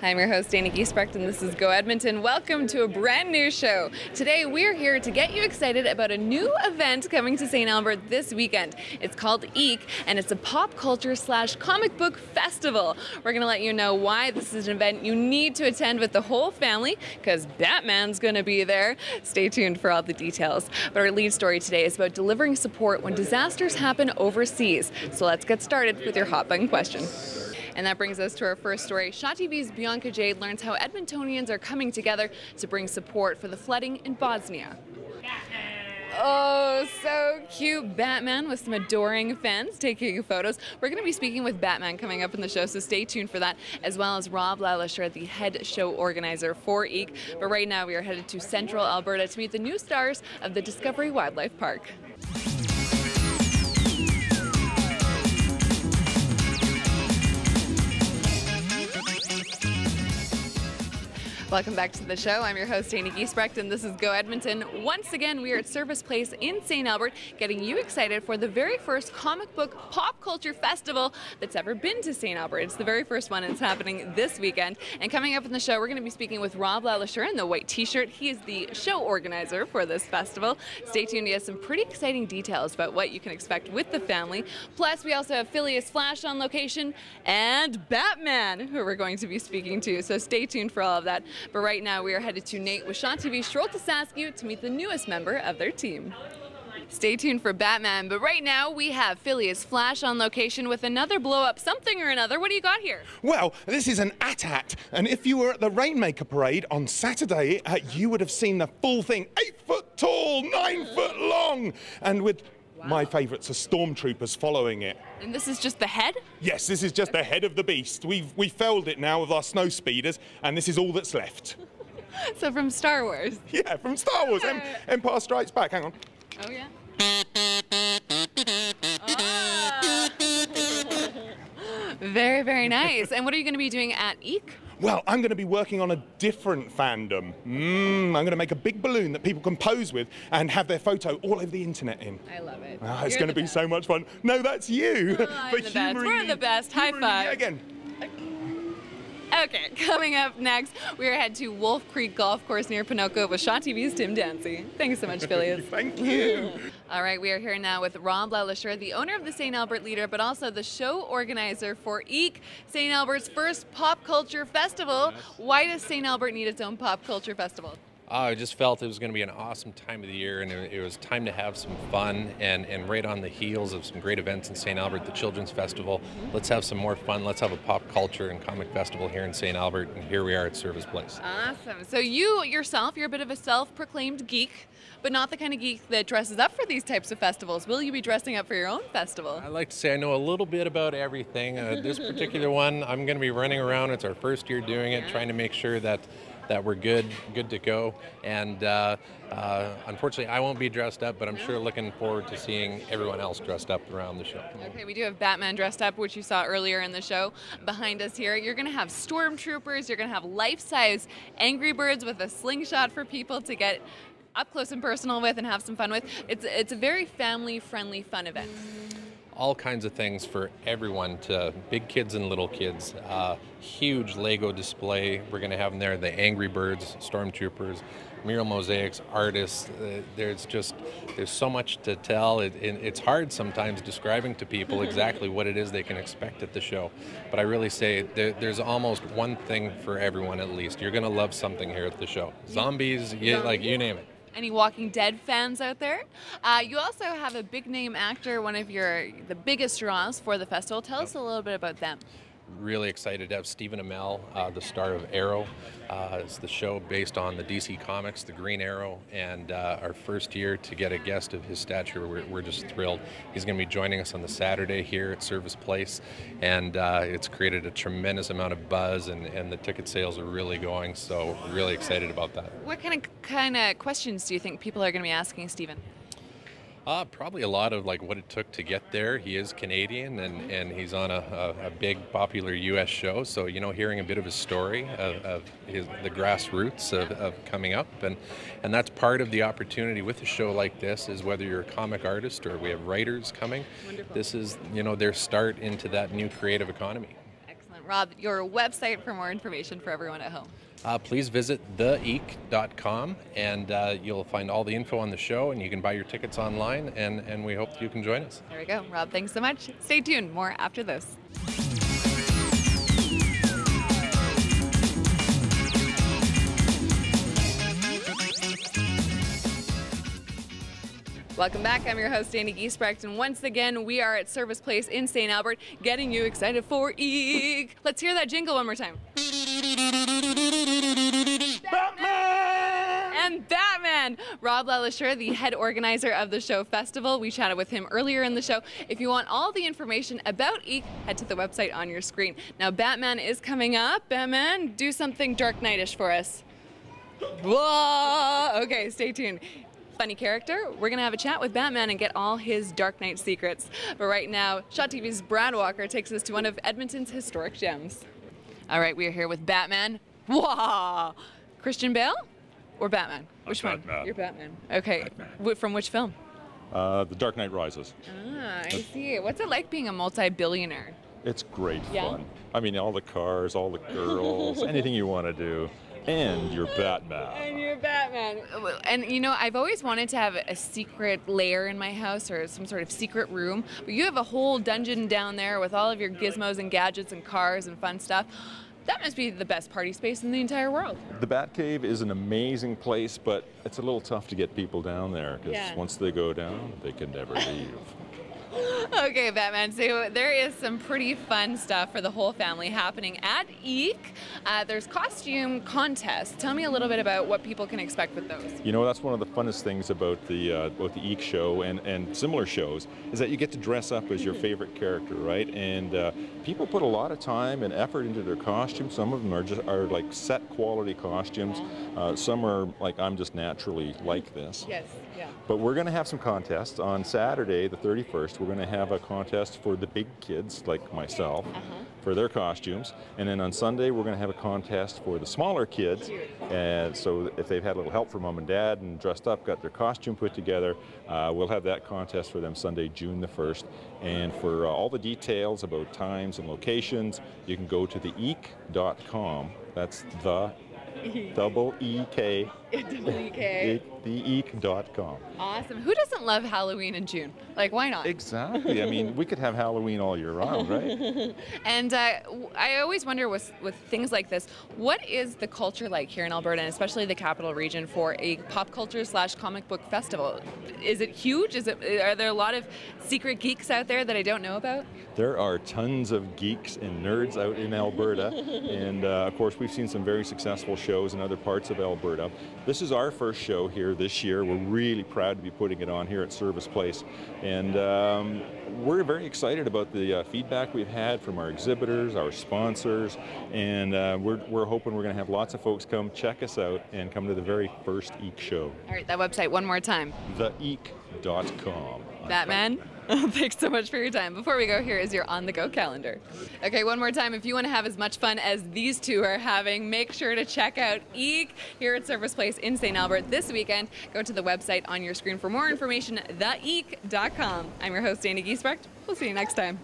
I'm your host, Dana Giesbrecht, and this is Go Edmonton. Welcome to a brand new show. Today, we're here to get you excited about a new event coming to St. Albert this weekend. It's called EEK, and it's a pop culture / comic book festival. We're going to let you know why this is an event you need to attend with the whole family, because Batman's going to be there. Stay tuned for all the details. But our lead story today is about delivering support when disasters happen overseas. So let's get started with your hot button question. And that brings us to our first story. Shaw TV's Bianca Jade learns how Edmontonians are coming together to bring support for the flooding in Bosnia. Oh, so cute. Batman with some adoring fans taking photos. We're going to be speaking with Batman coming up in the show, so stay tuned for that, as well as Rob Lallisher, the head show organizer for EEK. But right now we are headed to Central Alberta to meet the new stars of the Discovery Wildlife Park. Welcome back to the show. I'm your host, Dana Giesbrecht, and this is Go Edmonton. Once again, we are at Service Place in St. Albert, getting you excited for the very first comic book pop culture festival that's ever been to St. Albert. It's the very first one, and it's happening this weekend. And coming up in the show, we're going to be speaking with Rob Lallisher in the white t-shirt. He is the show organizer for this festival. Stay tuned, he has some pretty exciting details about what you can expect with the family. Plus, we also have Phileus Flash on location and Batman, who we're going to be speaking to, so stay tuned for all of that. But right now, we are headed to Nate with Shaw TV Stroll to Saskatoon to meet the newest member of their team. Stay tuned for Batman, but right now we have Phileus Flash on location with another blow-up something or another. What do you got here? Well, this is an AT-AT, and if you were at the Rainmaker Parade on Saturday, you would have seen the full thing. 8 foot tall, 9 foot long, and with my favourites are stormtroopers following it. And this is just the head? Yes, this is just the head of the beast. We felled it now with our snow speeders, and this is all that's left. So from Star Wars? Yeah, from Star Wars. Empire Strikes Back. Hang on. Oh, yeah? Very, very nice. And what are you going to be doing at EEK? Well, I'm going to be working on a different fandom. I'm going to make a big balloon that people can pose with and have their photo all over the internet in. I love it. It's going to be so much fun. No, that's you. I'm the best. We're the best. High five. Again. Okay, coming up next, we are headed to Wolf Creek Golf Course near Pinoco with Shaw TV's Tim Dancy. Thanks so much, Phileus. Thank you. All right, we are here now with Rob Lallisher, the owner of the St. Albert Leader, but also the show organizer for EEK, St. Albert's first pop culture festival. Yes. Why does St. Albert need its own pop culture festival? I just felt it was going to be an awesome time of the year, and it was time to have some fun, and right on the heels of some great events in St. Albert, the Children's Festival, let's have some more fun. Let's have a pop culture and comic festival here in St. Albert, and here we are at Service Place. Awesome. So you yourself, you're a bit of a self-proclaimed geek, but not the kind of geek that dresses up for these types of festivals. Will you be dressing up for your own festival? I like to say I know a little bit about everything. This particular one, I'm going to be running around. It's our first year doing it, trying to make sure that we're good to go, and unfortunately I won't be dressed up, but I'm sure looking forward to seeing everyone else dressed up around the show. Okay, we do have Batman dressed up, which you saw earlier in the show. Behind us here, you're going to have stormtroopers, you're going to have life-size Angry Birds with a slingshot for people to get up close and personal with and have some fun with. It's a very family-friendly, fun event. All kinds of things for everyone, to big kids and little kids. Huge Lego display we're going to have in there. The Angry Birds, Stormtroopers, mural mosaics, artists. There's so much to tell. It's hard sometimes describing to people exactly what it is they can expect at the show. But I really say there's almost one thing for everyone at least. You're going to love something here at the show. Zombies, like you name it. Any Walking Dead fans out there? You also have a big name actor, one of the biggest draws for the festival. Tell us a little bit about them. Really excited to have Stephen Amell, the star of Arrow. It's the show based on the DC Comics, the Green Arrow, and our first year to get a guest of his stature, we're just thrilled. He's going to be joining us on the Saturday here at Service Place, and it's created a tremendous amount of buzz, and the ticket sales are really going, so really excited about that. What kind of questions do you think people are going to be asking Stephen? Probably a lot of like what it took to get there. He is Canadian, and he's on a big popular U.S. show, so hearing a bit of his story of the grassroots of coming up, and that's part of the opportunity with a show like this, is whether you're a comic artist or we have writers coming. Wonderful. This is their start into that new creative economy. Rob, your website for more information for everyone at home. Please visit theek.com, and you'll find all the info on the show, and you can buy your tickets online, and we hope you can join us. There we go. Rob, thanks so much. Stay tuned. More after this. Welcome back. I'm your host, Dana Giesbrecht, and once again, we are at Service Place in St. Albert, getting you excited for EEK. Let's hear that jingle one more time. Batman! And Batman! Rob LaLacheur, the head organizer of the show festival. We chatted with him earlier in the show. If you want all the information about EEK, head to the website on your screen. Now, Batman is coming up. Batman, do something Dark Knight-ish for us. Whoa! Okay, stay tuned. Funny character. We're going to have a chat with Batman and get all his Dark Knight secrets. But right now, Shot TV's Brad Walker takes us to one of Edmonton's historic gems. All right, we are here with Batman. Wow! Christian Bale or Batman? Which one? Batman. You're Batman. Okay. Batman. From which film? The Dark Knight Rises. Ah, I see. What's it like being a multi-billionaire? It's great Yeah? fun. I mean, all the cars, all the girls, anything you want to do. And you're Batman. And you're Batman. And you know, I've always wanted to have a secret lair in my house or some sort of secret room. But you have a whole dungeon down there with all of your gizmos and gadgets and cars and fun stuff. That must be the best party space in the entire world. The Batcave is an amazing place, but it's a little tough to get people down there because once they go down, they can never leave. Okay, Batman, so there is some pretty fun stuff for the whole family happening at EEK. There's costume contests. Tell me a little bit about what people can expect with those. You know, that's one of the funnest things about the EEK show and similar shows is that you get to dress up as your favorite character, right? And people put a lot of time and effort into their costumes. Some of them are like set quality costumes. Some are like, I'm just naturally like this. Yes, yeah. But we're going to have some contests on Saturday, the 31st. We're going to have a contest for the big kids, like myself, for their costumes. And then on Sunday, we're going to have a contest for the smaller kids. And so if they've had a little help from mom and dad and dressed up, got their costume put together, we'll have that contest for them Sunday, June the 1st. And for all the details about times and locations, you can go to theek.com. That's the double EK. Double EK. theek.com. Awesome. Who doesn't love Halloween in June? Like, why not? Exactly. I mean, we could have Halloween all year round, right? And I always wonder with things like this, what is the culture like here in Alberta, and especially the capital region, for a pop culture / comic book festival? Is it huge? Are there a lot of secret geeks out there that I don't know about? There are tons of geeks and nerds out in Alberta, and of course we've seen some very successful shows in other parts of Alberta. This is our first show here this year. We're really proud to be putting it on here at Service Place, and we're very excited about the feedback we've had from our exhibitors, our sponsors, and we're hoping we're going to have lots of folks come check us out and come to the very first EEK show. All right, that website one more time. theek.com. Batman, thanks so much for your time. Before we go, here is your on-the-go calendar. Okay, one more time. If you want to have as much fun as these two are having, make sure to check out EEK here at Service Place in St. Albert this weekend. Go to the website on your screen for more information, theek.com. I'm your host, Dana Giesbrecht. We'll see you next time.